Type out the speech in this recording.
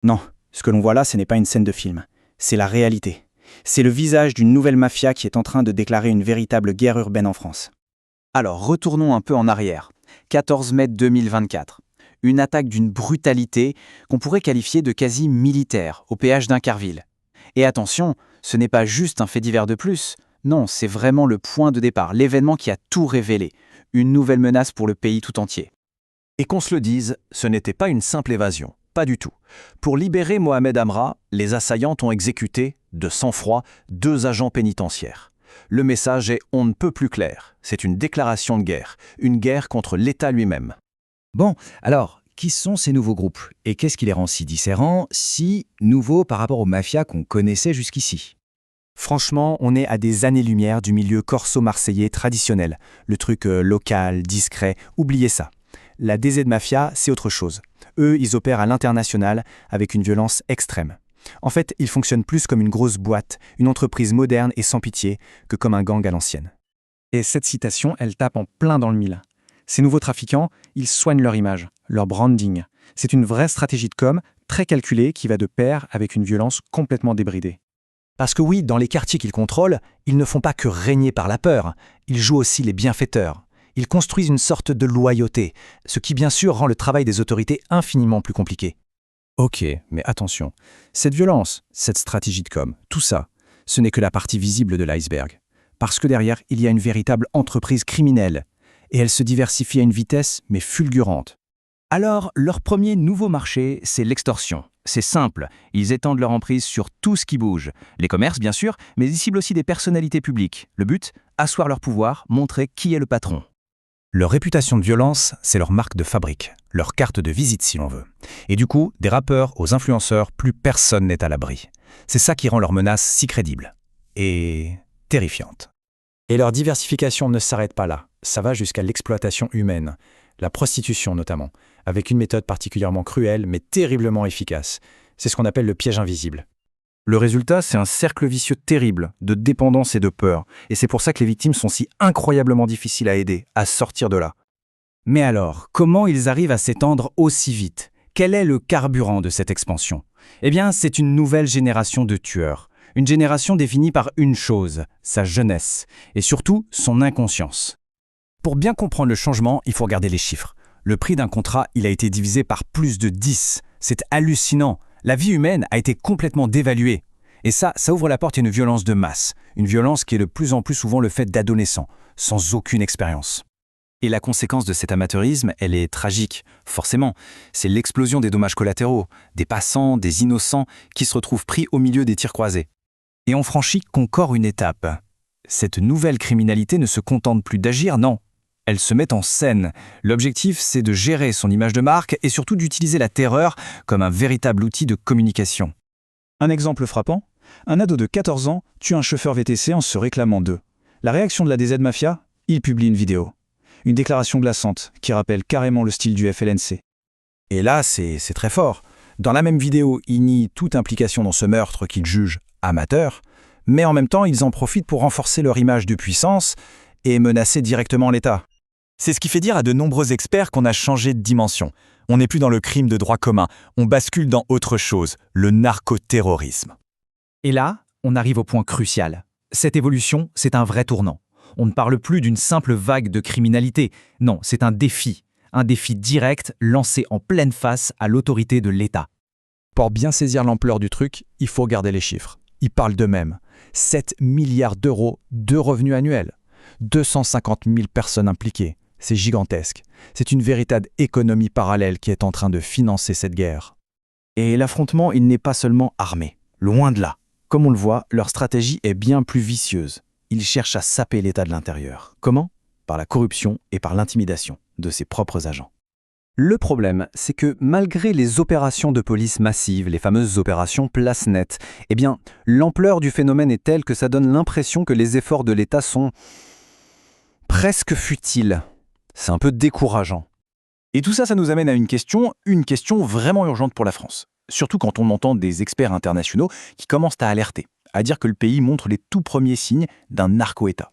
Non, ce que l'on voit là, ce n'est pas une scène de film. C'est la réalité. C'est le visage d'une nouvelle mafia qui est en train de déclarer une véritable guerre urbaine en France. Alors, retournons un peu en arrière. 14 mai 2024. Une attaque d'une brutalité qu'on pourrait qualifier de quasi militaire au péage d'Incarville. Et attention, ce n'est pas juste un fait divers de plus. Non, c'est vraiment le point de départ, l'événement qui a tout révélé. Une nouvelle menace pour le pays tout entier. Et qu'on se le dise, ce n'était pas une simple évasion, pas du tout. Pour libérer Mohamed Amra, les assaillantes ont exécuté, de sang-froid, 2 agents pénitentiaires. Le message est on ne peut plus clair. C'est une déclaration de guerre, une guerre contre l'État lui-même. Bon, alors, qui sont ces nouveaux groupes? Et qu'est-ce qui les rend si différents, si nouveaux par rapport aux mafias qu'on connaissait jusqu'ici? Franchement, on est à des années-lumière du milieu corso-marseillais traditionnel. Le truc local, discret, oubliez ça. La DZ Mafia, c'est autre chose. Eux, ils opèrent à l'international avec une violence extrême. En fait, ils fonctionnent plus comme une grosse boîte, une entreprise moderne et sans pitié, que comme un gang à l'ancienne. Et cette citation, elle tape en plein dans le mille. Ces nouveaux trafiquants, ils soignent leur image, leur branding. C'est une vraie stratégie de com, très calculée, qui va de pair avec une violence complètement débridée. Parce que oui, dans les quartiers qu'ils contrôlent, ils ne font pas que régner par la peur, ils jouent aussi les bienfaiteurs. Ils construisent une sorte de loyauté, ce qui bien sûr rend le travail des autorités infiniment plus compliqué. Ok, mais attention, cette violence, cette stratégie de com, tout ça, ce n'est que la partie visible de l'iceberg. Parce que derrière, il y a une véritable entreprise criminelle, et elle se diversifie à une vitesse, mais fulgurante. Alors, leur premier nouveau marché, c'est l'extorsion. C'est simple, ils étendent leur emprise sur tout ce qui bouge. Les commerces, bien sûr, mais ils ciblent aussi des personnalités publiques. Le but, asseoir leur pouvoir, montrer qui est le patron. Leur réputation de violence, c'est leur marque de fabrique, leur carte de visite si l'on veut. Et du coup, des rappeurs aux influenceurs, plus personne n'est à l'abri. C'est ça qui rend leur menace si crédible. Et terrifiante. Et leur diversification ne s'arrête pas là. Ça va jusqu'à l'exploitation humaine, la prostitution notamment, avec une méthode particulièrement cruelle mais terriblement efficace. C'est ce qu'on appelle le piège invisible. Le résultat, c'est un cercle vicieux terrible de dépendance et de peur. Et c'est pour ça que les victimes sont si incroyablement difficiles à aider, à sortir de là. Mais alors, comment ils arrivent à s'étendre aussi vite? Quel est le carburant de cette expansion? Eh bien, c'est une nouvelle génération de tueurs. Une génération définie par une chose, sa jeunesse, et surtout son inconscience. Pour bien comprendre le changement, il faut regarder les chiffres. Le prix d'un contrat, il a été divisé par plus de 10. C'est hallucinant. La vie humaine a été complètement dévaluée. Et ça ouvre la porte à une violence de masse. Une violence qui est de plus en plus souvent le fait d'adolescents, sans aucune expérience. Et la conséquence de cet amateurisme, elle est tragique, forcément. C'est l'explosion des dommages collatéraux, des passants, des innocents qui se retrouvent pris au milieu des tirs croisés. Et on franchit qu'encore une étape. Cette nouvelle criminalité ne se contente plus d'agir, non. Elle se met en scène. L'objectif, c'est de gérer son image de marque et surtout d'utiliser la terreur comme un véritable outil de communication. Un exemple frappant, un ado de 14 ans tue un chauffeur VTC en se réclamant d'eux. La réaction de la DZ Mafia? Il publie une vidéo. Une déclaration glaçante qui rappelle carrément le style du FLNC. Et là, c'est très fort. Dans la même vidéo, ils nient toute implication dans ce meurtre qu'ils jugent amateur, mais en même temps, ils en profitent pour renforcer leur image de puissance et menacer directement l'État. C'est ce qui fait dire à de nombreux experts qu'on a changé de dimension. On n'est plus dans le crime de droit commun, on bascule dans autre chose, le narcoterrorisme. Et là, on arrive au point crucial. Cette évolution, c'est un vrai tournant. On ne parle plus d'une simple vague de criminalité. Non, c'est un défi direct lancé en pleine face à l'autorité de l'État. Pour bien saisir l'ampleur du truc, il faut regarder les chiffres. Ils parlent d'eux-mêmes. 7 milliards d'euros de revenus annuels. 250 000 personnes impliquées. C'est gigantesque. C'est une véritable économie parallèle qui est en train de financer cette guerre. Et l'affrontement, il n'est pas seulement armé. Loin de là. Comme on le voit, leur stratégie est bien plus vicieuse. Ils cherchent à saper l'État de l'intérieur. Comment? Par la corruption et par l'intimidation de ses propres agents. Le problème, c'est que malgré les opérations de police massives, les fameuses opérations place nette, eh bien, l'ampleur du phénomène est telle que ça donne l'impression que les efforts de l'État sont presque futiles. C'est un peu décourageant. Et tout ça, ça nous amène à une question vraiment urgente pour la France. Surtout quand on entend des experts internationaux qui commencent à alerter, à dire que le pays montre les tout premiers signes d'un narco-État.